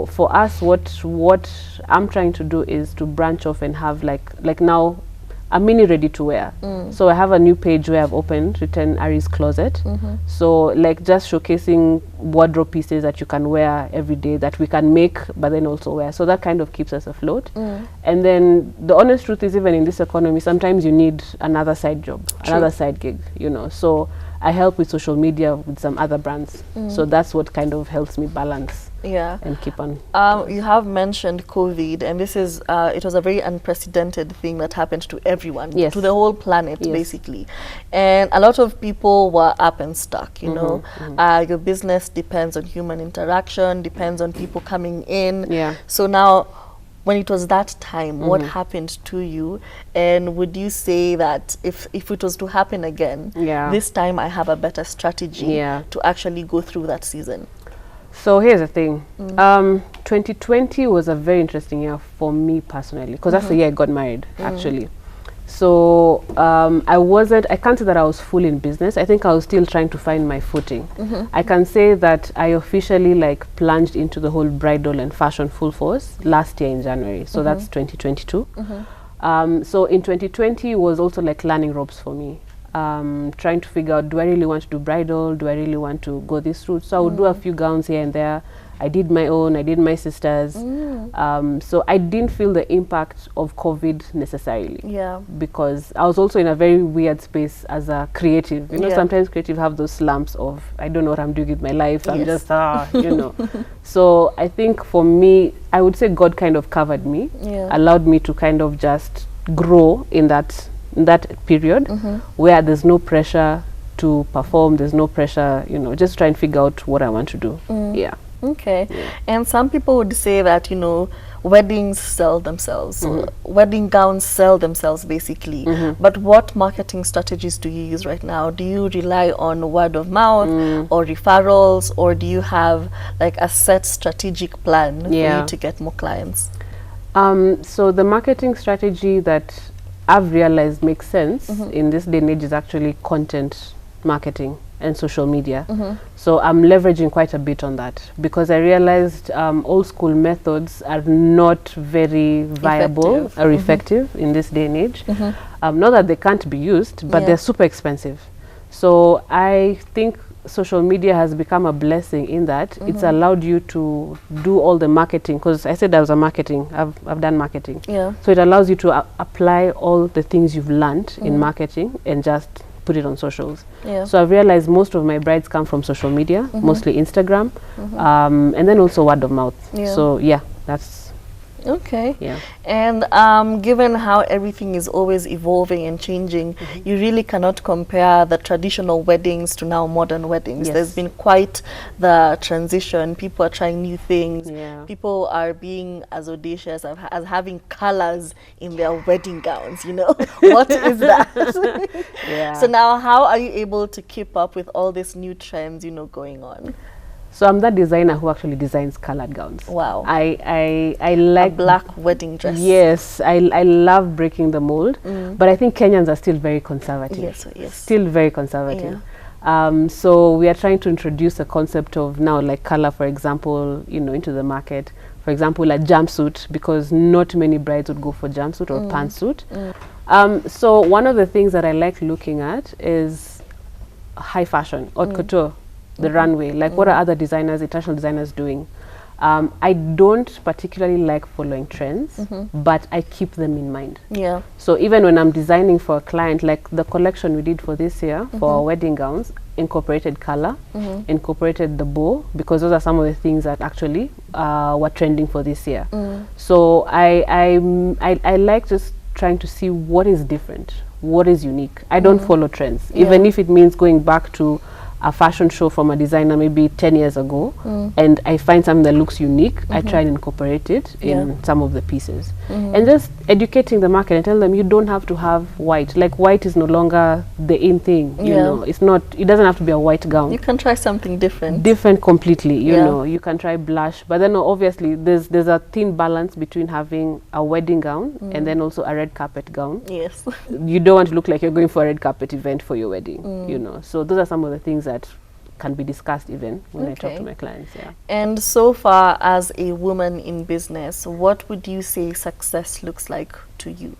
for us, what I'm trying to do is to branch off and have like now a mini ready to wear. So I have a new page where I've opened, written Aries Closet. So like just showcasing wardrobe pieces that you can wear every day, that we can make but then also wear. So that kind of keeps us afloat. And then the honest truth is, even in this economy, sometimes you need another side job, another side gig, you know. So I help with social media with some other brands. So that's what kind of helps me balance. Yeah. And keep on. You have mentioned COVID, and this is it was a very unprecedented thing that happened to everyone, Yes. to the whole planet, Yes. basically. And a lot of people were up and stuck, you know. Your business depends on human interaction, depends on people coming in. Yeah. So now, when it was that time, what happened to you? And would you say that if it was to happen again, this time I have a better strategy to actually go through that season? So here's the thing. 2020 was a very interesting year for me personally, because that's the year I got married, actually. So I can't say that I was full in business. I think I was still trying to find my footing. I can say that I officially like plunged into the whole bridal and fashion full force last year in January. So that's 2022. So in 2020 was also like learning ropes for me. Trying to figure out, do I really want to do bridal? Do I really want to go this route? So I would do a few gowns here and there. I did my own, I did my sister's. So I didn't feel the impact of COVID necessarily. Yeah. Because I was also in a very weird space as a creative. You know, sometimes creative have those slumps of, I don't know what I'm doing with my life. I'm just, you know. So I think for me, I would say God kind of covered me, allowed me to kind of just grow in that period where there's no pressure to perform, there's no pressure, you know, just try and figure out what I want to do. Yeah. Okay. And some people would say that, you know, weddings sell themselves, wedding gowns sell themselves, basically. But what marketing strategies do you use right now? Do you rely on word of mouth or referrals, or do you have like a set strategic plan for you to get more clients? So the marketing strategy that I've realized makes sense in this day and age is actually content marketing and social media. So I'm leveraging quite a bit on that, because I realized old school methods are not very viable or effective in this day and age. Not that they can't be used, but they're super expensive. So I think social media has become a blessing in that it's allowed you to do all the marketing, because I said I was a marketing, I've done marketing. So it allows you to apply all the things you've learned in marketing and just put it on socials. So I've realized most of my brides come from social media, mostly Instagram, and then also word of mouth. So yeah, that's okay. And given how everything is always evolving and changing, you really cannot compare the traditional weddings to now modern weddings. There's been quite the transition. People are trying new things. People are being as audacious as having colors in their wedding gowns, you know. What is that? So now how are you able to keep up with all these new trends, you know, going on? So I'm that designer who actually designs colored gowns. Wow. I like a black wedding dress. Yes, I love breaking the mold, but I think Kenyans are still very conservative. Still very conservative. So we are trying to introduce a concept of now like color, for example, you know, into the market. For example, a jumpsuit, because not many brides would go for jumpsuit or pantsuit. So one of the things that I like looking at is high fashion, haute couture. The runway, like what are other designers, international designers doing? I don't particularly like following trends, but I keep them in mind. So even when I'm designing for a client, like the collection we did for this year for our wedding gowns, incorporated color, incorporated the bow, because those are some of the things that actually were trending for this year. So I like just trying to see what is different, what is unique. I don't follow trends, even if it means going back to a fashion show from a designer maybe 10 years ago, and I find something that looks unique, I try and incorporate it in some of the pieces. And just educating the market and tell them you don't have to have white. Like white is no longer the in thing, you know. It's not, it doesn't have to be a white gown. You can try something different. Different completely, you know. You can try blush, but then obviously there's a thin balance between having a wedding gown and then also a red carpet gown. You don't want to look like you're going for a red carpet event for your wedding, you know. So those are some of the things that can be discussed even when I talk to my clients. Yeah. And so far as a woman in business, what would you say success looks like to you?